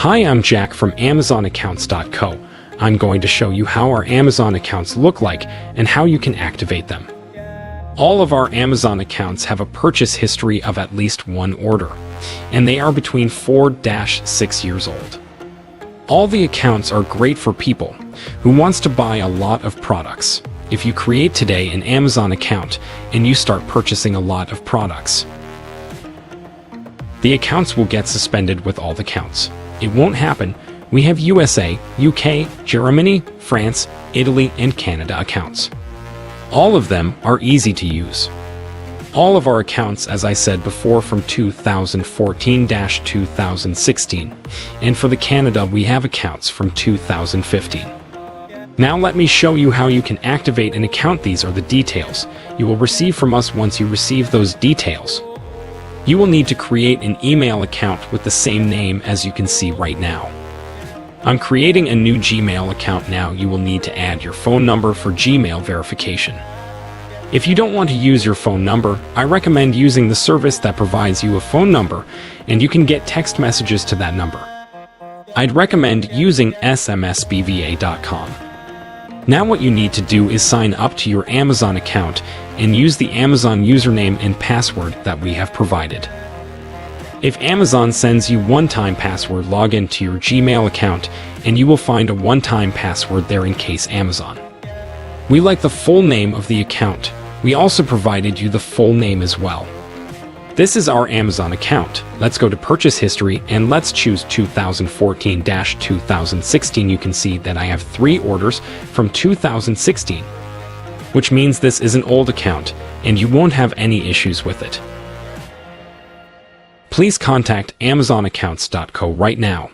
Hi, I'm Jack from AmazonAccounts.co. I'm going to show you how our Amazon accounts look like and how you can activate them. All of our Amazon accounts have a purchase history of at least one order, and they are between 4-6 years old. All the accounts are great for people who wants to buy a lot of products. If you create today an Amazon account and you start purchasing a lot of products, the accounts will get suspended with all the accounts. It won't happen. We have USA, UK, Germany, France, Italy, and Canada accounts. All of them are easy to use. All of our accounts, as I said before, from 2014-2016, and for the Canada we have accounts from 2015. Now let me show you how you can activate an account. These are the details you will receive from us. Once you receive those details, you will need to create an email account with the same name as you can see right now. I'm creating a new Gmail account now. You will need to add your phone number for Gmail verification. If you don't want to use your phone number, I recommend using the service that provides you a phone number and you can get text messages to that number. I'd recommend using smsbva.com. Now what you need to do is sign up to your Amazon account and use the Amazon username and password that we have provided. If Amazon sends you one-time password, log into your Gmail account and you will find a one-time password there in case Amazon. We like the full name of the account. We also provided you the full name as well. This is our Amazon account. Let's go to purchase history and let's choose 2014-2016. You can see that I have 3 orders from 2016, which means this is an old account and you won't have any issues with it. Please contact AmazonAccounts.co right now.